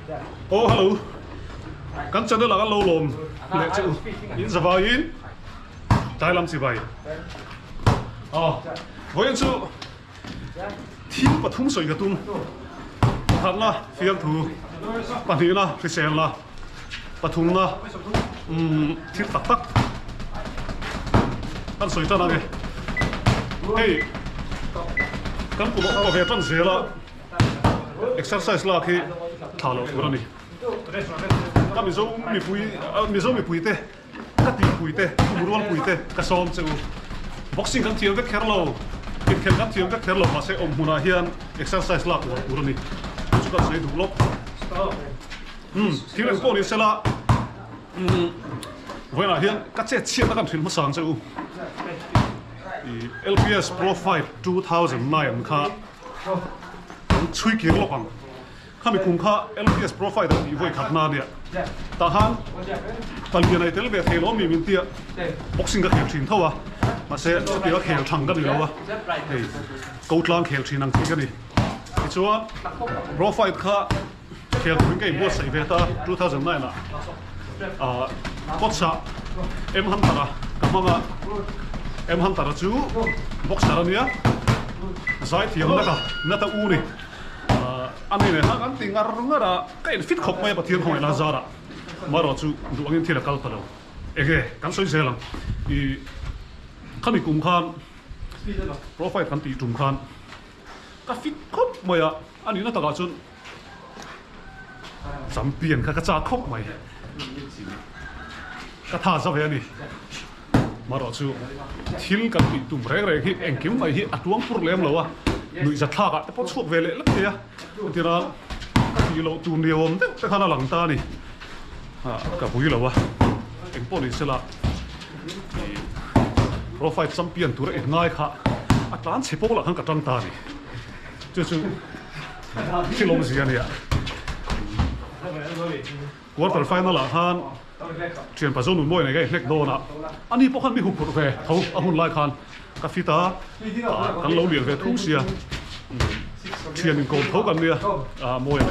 Oh, hello. Kan channel là lâu lồm. Lệ chịu. In giờ vào in. Trái làm gì vậy? Với anh chú. Thiên bật thung sợi cái tung. Thật là phiền thủ. Bản hình là phải xem là. Bật thung là. Thiên tắc tắc. Ăn sợi chân này. Hey. Kan cũng có vẻ trăng dễ là. Exercise là khi thảo luận của này. Các mình dâu mi bùi tê, các tỷ bùi tê, muruan bùi tê, các xóm sẽ boxing kan thiam vek kherlo, kit khen kan thiam vek kherlo mà sẽ huna hian exercise là của này, chúng ta sẽ đủ lốc. Thì là cô đi sẽ là, vậy là hian các chế chiết kan thiam mất sáng sẽ LPS Pro Fight 2009 khá, chui kiến lộc bằng. Kami cùng kha LPS Pro Fight thì vui khát na đi. Ta han, phần kia này tới về thầy lo mình tia, boxing các khéo truyền thâu à, mà sẽ chút kia khéo thằng cái gì đâu à, câu lang khéo truyền năng cái này. Thì chúa Pro Fight kha khéo truyền cái bút sai về ta 2009 à, cốt sa, em hắn ta, cảm ơn em hắn ta chú boxer này á, giải thiệu nãy ta u này. Anh này hang anh tiếng Arab ra cái fit khóc mấy bát thiên hồi là zara mà rồi chú đủ anh thiên là cao tao ege cảm xúc dễ lắm thì khăn bị cùng khan profile khăn tì trùng khan cái fit khóc mấy anh ấy nó tao chun giảm biển cái cha khóc mấy cái thà sao vậy này mà rồi chú thiên cái bị trùng rẻ rẻ khi anh kiếm mấy hiện atuang problem lâu à người giật thà cả, bắt chuột về lệ lắm thế à, thì là cái lâu tuần điều hôm đấy, cái khăn là lằng ta này, cả buổi lâu à, anh bỏ đi sẽ là, profile champion tour ít ngay khá, Atlant sẽ bỏ là khăn cả trăng ta này, chứ chỉ lâu gì anh ạ, quarter final là khăn, chuyện phải zone môi này cái lệch đồ nè, anh đi bỏ khăn bị hụt hụt về, thấu, anh lại khăn. Các phi ta kan lâu liền về thú xia chuyện mình còn thấuกันเนี่ยmôi này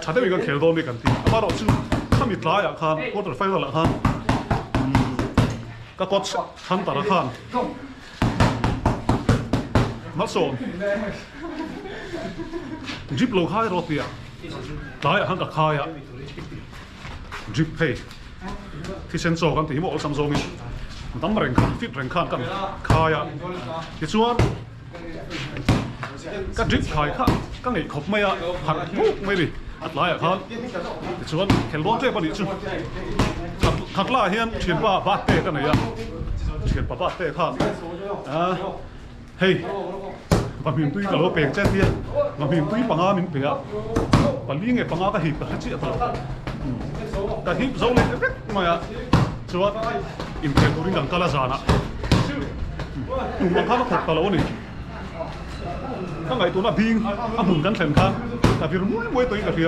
chả thấy mình còn khéo đôi điกันทีmà rồi chứถ้ามีท้ายอ่ะคันก็จะไฟนั่นแหละคันก็กดคันแต่ละคันมัดส่งจิบโลค่ายรถเนี่ยท้ายอ่ะคันกับค่ายอ่ะจิบเฮ้ที่เซนโซกันทีหมดซัมซุงนี่ตั้มแรงฟิตแรงข้างกันขายอ่ะที่ส่วนก็ดริฟขายข้างก็ไงขบไม่อ่ะหักปุ๊บไม่ดิอัดไล่อ่ะครับที่ส่วนแข่งรถเจ๊ปนิจุขัดล่าเฮียนเฉียนป้าบาดเต้กันไหนอ่ะเฉียนป้าบาดเต้ข้างเฮ้ยบะหมี่ตุ้ยกับโลเปงเจ๊เตี้ยบะหมี่ตุ้ยปังอามินเปียบะลี่ไงปังอาก็หิบก็เจี๊ยบก็หิบโซ่เลยเป๊ะมาอ่ะส่วนอิมเพลตัวนี้ดังกาลาจานะหนุ่มบางข้าก็ถกตลอดนี่ตั้งไงตัวน่ะบิงอ่ะหมุนกันแข่งขันแต่พี่รู้มวยตัวนี้กับพี่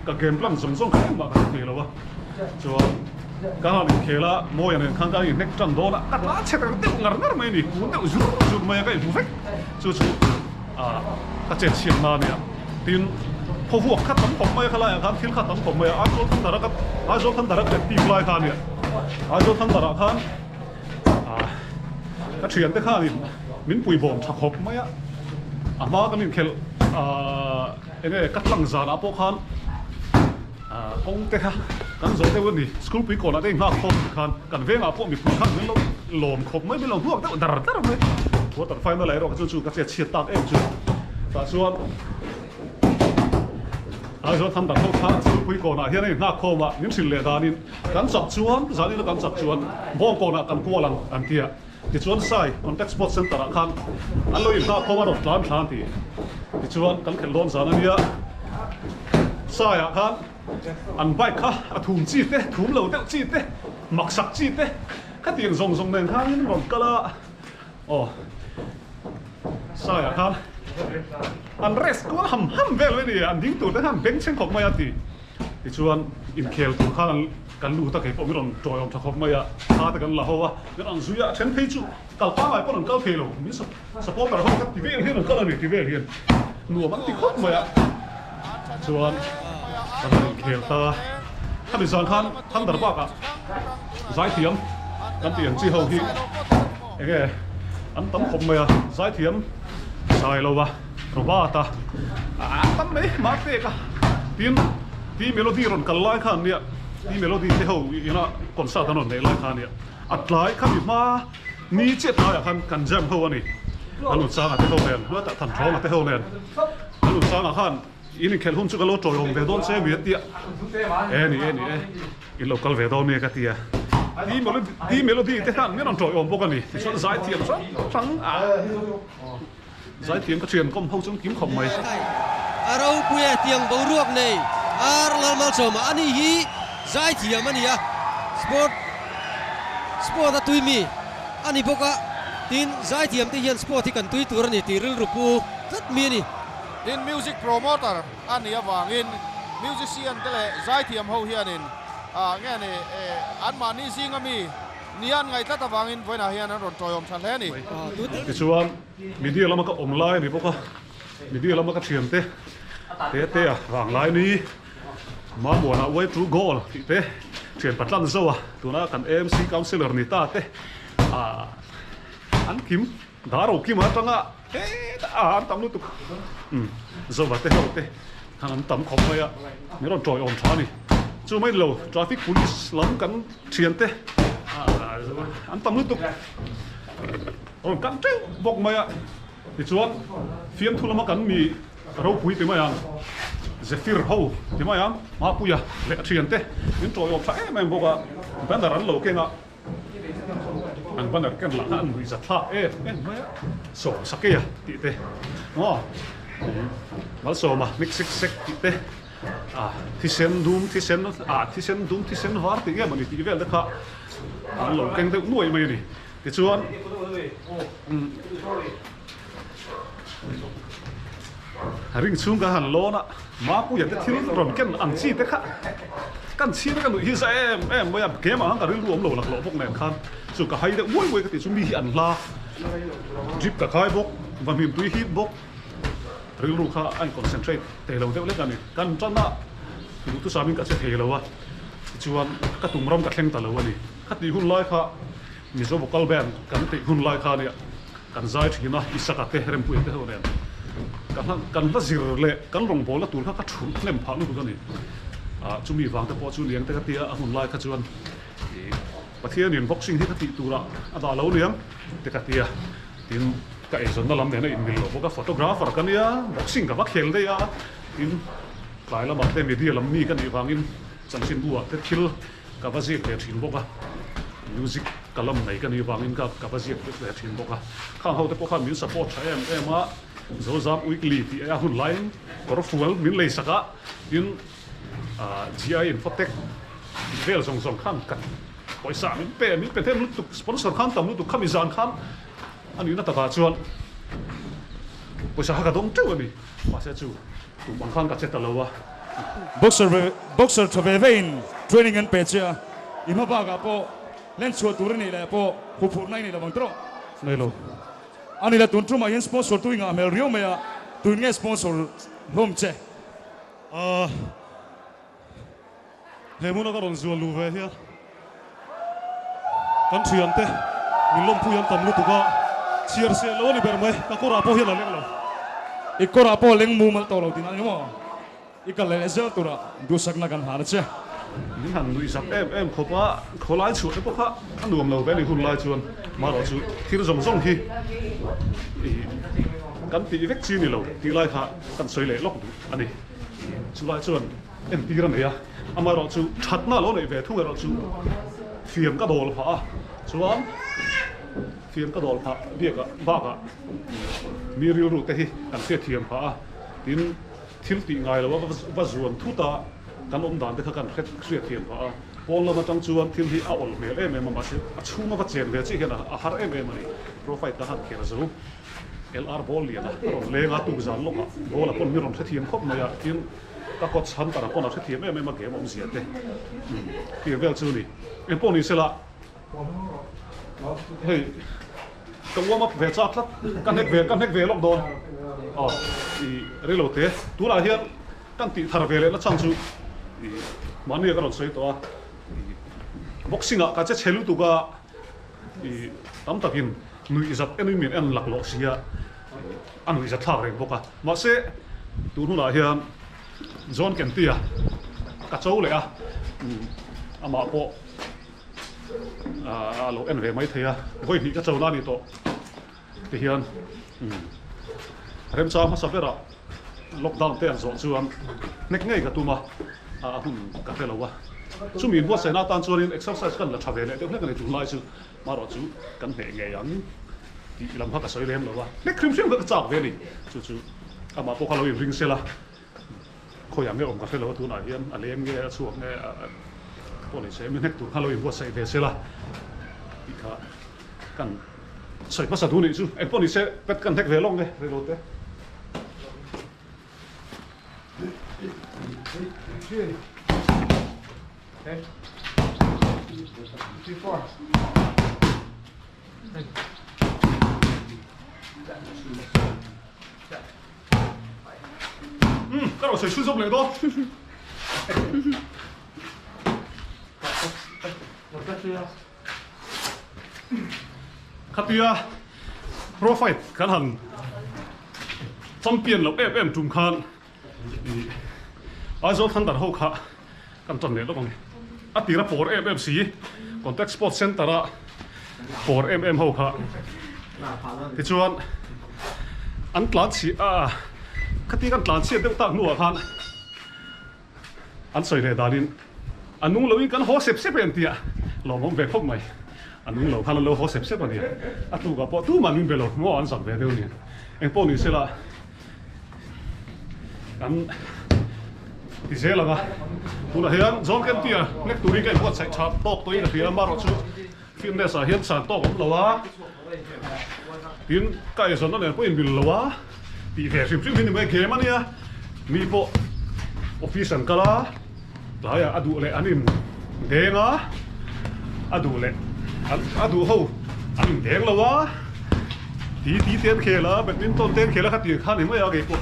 กับเกมพลังส่งขึ้นมากันนี่แล้ววะส่วนการหาเคล่ามวยเนี่ยข้างกันอีกเน็กจังโดนอ่ะกัดล้าเช็ดกันเต็มงานไม่นี่กูเต็มจุดมาก็อีกผู้เฟกส่วนก็เจ็ดเชียงนาเนี่ยทีนพอพวกขัดตั้มผมไม่ขลายครับทีนขัดตั้มผมไม่อาโจทันดารักอาโจทันดารักเป็นตีฟลายขันเนี่ยอาโจทันดารักขันก็เฉียนแต่ข้านี่มิ้นปุยบ่มชักหบไหมมากันนี่เคลเองกัดหลังจานอาโปขันคงแต่ค่ะกันโจเทวันนี้สกูลปีก่อนนะเองหักคบขันกันเวงอาโปมีปุยขันมิ้นเราหลอมขบไม่เป็นหลอมพวกแต่ดาร์ไหมว่าแต่ไฟนั่นแหละเราก็จู่ๆก็เฉียดตัดเองจู่แต่ส่วนส่วนทำแต่เขาท้าสกูลปีก่อนนะเฮียนี่หักคบอ่ะมิ้นสิเลดานินกันจับชวนจานี่แล้วกันจับชวนบ้องก่อนนะกันกัวลังอันเดียที่ชวนใส่คอนแทคสปอร์ตเซ็นเตอร์ขันอันเราอีกหักคบมาดอกล้านทันทีที่ชวนกันเข็นล้นจานี่ใส่อ่ะขันอันใบข้าถุงจีเต้ถุงเหลวเต้จีเต้หมักสักจีเต้ข้าตีนส่งเนี่ยข้านี่มันก็ละอ๋อใช่อ่ะครับอันเรสก็ห้ำเวลเลยนี่อันดิ้งตัวได้ห้ำเบ่งเช่นของมายาตีที่ชวนอินเคลตัวข้ากันรู้ตะเกียบผมไม่ลองจอยอมทักของมายาข้าแต่กันละหัวกันอันสุยะเช่นเพจูกัลป้าไอ้พวกนั้นกัลเคลมีสปอร์ตแต่เขาที่เวลเฮียนก็เลยที่เวลเฮียนหนัวมันติดของมายา chuan kan khel ta kan zan khan kan dar ba ka zai thiam kan tiang chi ho hi enge an tam khom maya zai thiam sai lo wa ro ba ta tam me ma te ka tin ti melody ron kal lai khan nia ti melody te ho ina concert anon nei lai khan nia atlai khan ma ni chet la khan kan jam ho ani anu sang te ho len lo ta than thong te ho len anu sang khan ini khel hun chu ka lo troi hom ve don se mi tia eni i local ve don ne ka tia ti melody te khan mi non troi hom bok ani so zai thiam sang zai thiam ka thiam kom ho chung kim khom mai arau puya tiang boruak nei ar lalmal choma ani hi zai thiam ani ya sport atui mi ani boka tin zai thiam te hian sport hi kan tui tur ani tiril rupu zat mi ni tin music promoter ani awangin musician tele zai thiam ho hianin nge ni an ma ni singami nian ngai ta awangin voina hian ron toyom thale ni ti chuan media lama ka omlai ni boka media lama ka thiam te rang lai ni ma buana way to goal ti te thian patlan zowa tuna kan MC councilor ni ta te an kim daro kim atanga an tam lu tu zowa te ho te kan an tam khom maya mi ron troi om thani chu mai lo traffic police lam kan thian te an tam lu tu on kan tu bok maya ti chuan fiam thulama kan mi ro pui te maya Zephyr ho ti maya ma puya le thian te min troi om tha em boka banner an lo kenga an banner ken la an wi za tha maya so sakeya ti te mal so ma mix sek ti te thi sen dum var ti ge mani ti vel da kha an lo keng te nuai mai ni ti chuan ring chung ka han lo na ma pu ya te thil ron ken ang chi te kha kan chi te kan hi sa em mo ya ke ma han ka ring lu om lo lak lo bok nen khan chu ka hai de woi ka ti chu mi hi an la drip ka khai bok va mim tui hi bok ring lu kha an concentrate te lo te le kan kan chan na tu sa min ka se the lo wa chuan ka tum rom ka thleng ta lo ani kha ti hun lai kha mi zo vocal band kan ti hun lai kha ne kan zai thina isaka te rem pu te ho nen kan la zir le kan rong bola tur kha ka thum lem pha lu ka ni chumi wang te po chu liang te ka tia a hun lai kha chuan pathian in boxing hi ka ti tura ada lo liang te ka tia tin ka ezon na lam ne na in mil lo ka photographer kan ya boxing ka ba khel de ya in lai la ma te media lam mi kan i wangin chanchin bua te thil ka ba ji te thin boka music kalam nei kan i wangin ka ba ji te thin boka khang ho te po kha min support tha em a zo zam weekly ti a hun line kor fuel min lei saka in GI Infotech vel song khan kan poisa min pe them lu sponsor khan tam lu tu khamizan khan ani na ta ka chuan poisa ha ka dong tu ani ma se chu tu bang khan ka cheta lo wa boxer thobe vein training and pecha ima ba ga po len chu tur ni le po hu phur nai ni la bang tro nei lo ani la tun truma yen sponsor tu nga mel rio me ya tu nge sponsor lom che he mun ka ron zual lu ve hia kan thian te min lom pu yan tam lu tu ka chiar se lo ni ber mai ka ko ra po hian la leng lo ikora po leng mu mal to lo tin ani mo ikal le ze tu ra du sak na kan ha na che min han lui sak em khopa kholai chu te po kha an nuam lo be ni hun lai chuan ma ro chu thir zong hi kan ti vek chi ni lo ti lai kha kan soi le lok du ani chu lai chuan en ti ran ya ama ro chu that na lo nei ve thu ro chu fiam ka dol pha chuan fiam ka dol pha bia ka ba ka mi ri ru te hi kan se thiam pha tin thil ti ngai lo wa zuam thu ta kan om dan te kha kan khet se thiam pha pol la ma tang chuan thil hi a ol mel em ma se a chhuma ba chen ve chi hena a har em ani profile ta han khera zo LR ball ya na ron le nga tu zan lo ka bola pon mi ron se thiam khop ma ya tin ka ko chan ta ko na se thiam em ma ge om zia te ti vel chu ni em pon ni se la hei ka wa ma ve cha klat kan hek ve lok don i relo te tu la hian กันติทาร์เวเลแล้วช่างจูมันนี่ก็รถสวยตัวบ็อกซิ่งอ่ะก็จะเชลุตุกะตั้มตะกินนุยจัดเอ็นมีเอ็นหลักหลอกเสียอันนุยจัดท่าเรงบอกอ่ะมาเสดูนู่นละเฮียนจอนเกันตีอ่ะกระโจเลยอ่ะอามาโปโลเอ็นเวไม่เทียก็อีกกระโจนั่นนี่โตเฮียนเริ่มซ้อมมาสับเวลาล็อกดาวน์เตี้ยนส่วนส่วนเน็กง่ายกับตัวมาหุ่นกับเฟลวะช่วงมีบัวเสนาตันส่วนนี้เอ็กซ์ไซส์กันละชาวเวลเดี๋ยวเพื่อนกันในจุดไล่จู่มารอจู่กันเหงี่ยยันที่ลำพักกับสวยเลี้ยงแล้ววะเน็กครีมเชื่อมกับจับเวลี่จู่อามาพวกเราอยู่ริงเซล่าเขาอย่างเงี้ยอมกับเฟลวะตัวไหนยันอะไรเงี้ยส่วนเงี้ยพวกนี้เซมิเน็กตัวเขาเราอยู่บัวเสเวเซล่าอีกกันใส่ภาษาดูนี่จู่ไอ้พวกนี้เซเป็ดกันเทคเวลองเลยเรโรเต้Okay. 2-4. ก็เราใส่ชุดส้มเลยตัวขัดเตียโปรไฟล์กันหันจำเปลี่ยนเราเอ็มจุ่มคันอาจจะทันตัดหัวขากันจนเนี่ยแล้วกันอัติระโปรเอ็มสีคอนแทคสปอร์ตเซ็นเตอร์โปรเอ็มหัวขาที่ชวนอันตรายสีขัดตีกันตรายสีเด็กตั้งหนัวคันอันสวยเลยดารินอันนู้นเราอีกันหัวเสพเป็นที่เรามองแบบพวกใหม่อันนู้นเราคันเราหัวเสพอันนี้อันตู้กับพอตู้มันนุ่มไปเลยมั่วอันสั่งแบบเดียวนี้เอ็งพวกนี้เสียละอันที่เสียละนะตัวเฮียนจอมกันที่เล็กตัวนี้ก็พอใส่ชาร์ตตัวนี้นะพี่มาเราชูฟิล์มเดสเฮียนสานโต๊ะเราวะทีนใกล้สนนั่นเนี่ยพวกอินบิลเราวะที่แค่ฟิล์มนี่ไม่เกมันเนี่ยมีพวกออฟฟิศกันละหลายอะดูเลยอันนี้เด้งอะดูเลยอะดูเขาอันนี้เด้งเราวะที่เต้นเคละแบบนี้ต้นเต้นเคละขัดตีขันเห็นไหมอะเกี่ยวกับ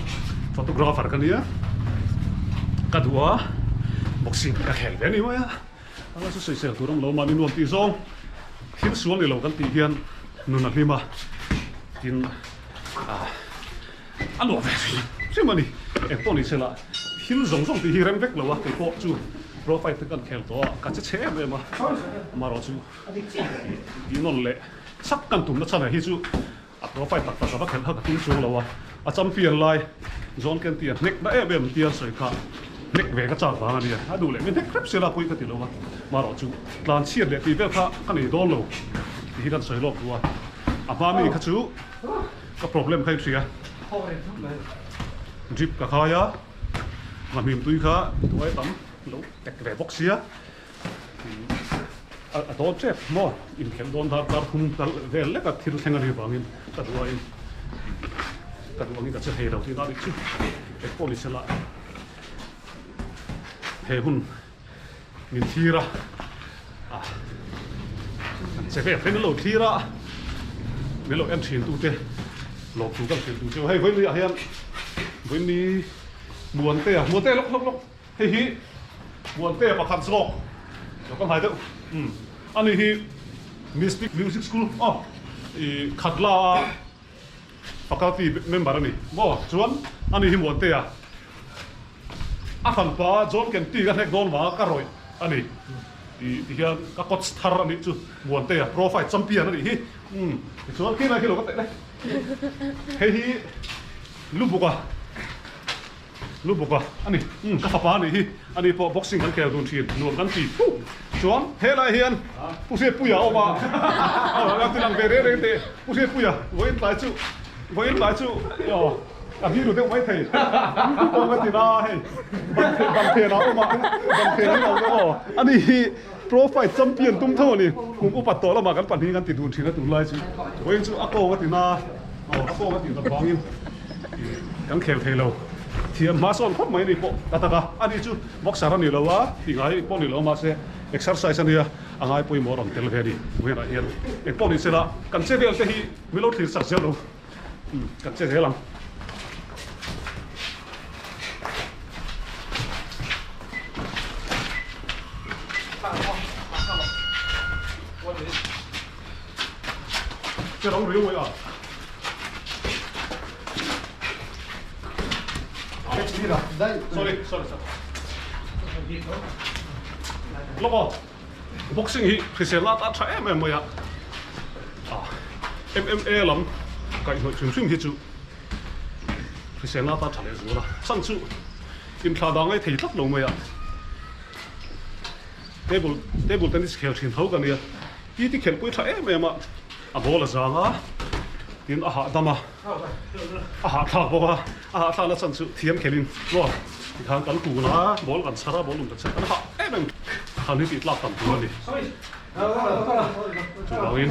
ฟอโตกราฟกันเนี่ยกัดวัวบ็อกซิ่งกับแข่งแบบนี้ไหมอะอะไรสุดเสียตัวเรามาในนวลตีซองที่สวนในเรากันตีเฮียนนู่นนั่นนี่มากินอันนู้นแบบนี้ใช่ไหมนี่เอ็งพวกนี้เสร็จละหินส่งตีฮีเรมเวกเราวะไอ้พวกจู่โปรไฟล์ตึกันแข่งตัวกัดจะเชื่อเลยมารอจู่ยีนนเลยสักกันตุ่มนั่นใช่ไหมฮิจู่โปรไฟล์ตัดสับแข่งเขากับทิ้งจู่เราวะอาจารย์เปลี่ยนลายจอนกันเตียนเน็กได้เอ็มเตียนสวยค่ะเน็กเวกจากบ้านเนี่ยดูเลยไม่เน็กคลิปเสียละปุยกันติดแล้ววะมารอจู่ลานเชียร์เลยตีเวลค่ะกันนี่โดนเราที่นั่นสวยโลกตัวบ้านนี้ข้าจู่ก็ problem ใครเสียจิบกับเขาyaมันมีตุ้ยข้าตัวไอ้ตั้มลูกแต่กระบอกเสียโดนเจ็บมั่วอินเข็มโดนดาร์คุมดาร์เวลเล็กกับที่รู้แทงกันอยู่บางอินตัดว่าอินก็จะเฮเราที่นั่นอีกชุดเอ็กโพลิสละเฮหุ่นมินทีระเจ็บเป็นโลทีระเมโลเอ็มชินตูเตโลกตูกันชินตูเตให้ไว้เลยเฮียนไว้นี่มวนเต้ลกเฮ้ยมวนเต้ประคันสโลกเดี๋ยวก็หายเถอะอันนี้ที่มิวสิกสคูลอ๋อขัดลาปกติเมมเบอร์นี่บ่ชวนอันนี้ที่มวนเต้อะขันป้าจอนกันตีกันให้โดนมาก็รวยอันนี้ที่เฮียก็กดสตาร์อันนี้จู่มวนเต้โปรไฟล์จัมเปี้ยนอันนี้ชวนกี่นาทีเราก็เตะเลยเฮ้ยลูกบุกอันนี้กาฟานี่ฮีอันนี้พอบ็อกซิ่งกันแค่โดนทีนนวลกันทีชวนเฮ้ยไรเฮียนผู้เสียปุยออกมาแล้วที่นั่งเบรเร่เตะผู้เสียปุยวันหลายจู่อ๋ออันนี้ดูเด็กไม่เท่ตัวกันทีน่าให้บังเทนะออกมาบังเทนี่เราก็อันนี้โปรไฟล์จัมเปี้ยนตุ้มเท่านี่ผมอุปถัมภ์เรามากันปั่นนี้กันติดดูทีนะตัวไล่จู่วันจู่อักโก้กันทีน่าอักโก้กันทีน่าฟังยินกันแข่งเทเราที่มาสอนพวกไม่นี่พวกแต่ถ้าอันนี้จู่บอกสารนี่เราว่าที่ไงพวกนี่เรามาเสีย exercise นี่อ่ะไงพวกมอรันเทลเวดีเวลาเฮียนพวกนี้เสร็จละกันเสียเวลเที่ไม่รู้ที่สักเสียเรากันเสียเวลา จะร้องเร็วไว้อ่ะsorryแล้วก็บ็อกซิ่งฮีพิเศษลาตัดใช้แม่ไม่อ่ะMMA ลำก็อีกชุ่มที่จู่พิเศษลาตัดใช้เลยจู่ละสั่งจู่อินทราดังไอ้ที่ทักลงไม่อ่ะเทเบิลเทนนิสเขียวชิ้นเท่ากันเนี่ยยี่ที่เขียนปุ้ยใช้แม่มาอ่ะบอลละจังอ่ะยินอาหารดำอ่ะอาหารทากบอกว่าอาหารทากแล้วสั่งจู่เทียมเขียนว่าทางกันกูนะบอลกันซาร่าบอลลุ่มกันเสร็จแล้วฮะเอ๊ะมันทางนี้ติดลาบต่ำตัวนี่จู่เราอิน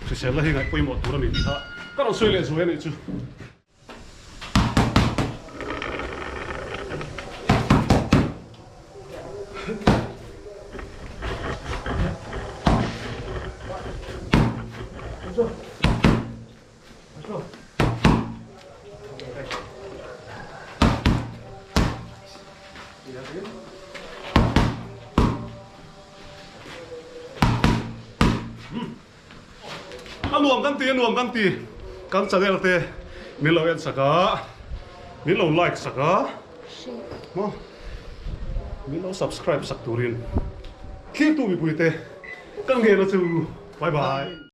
พิเศษแล้วยังไงปุ้ยหมดตัวนี่ฮะก็เราช่วยเลยช่วยนี่จู่รวมกันตีกันจะได้ละเตมีเราเอ็นสักมีเราไลค์สักมั้งมีเรา subscribe สักตัวรินคลิปตัวมีปุยเตกันเกลจูบายบาย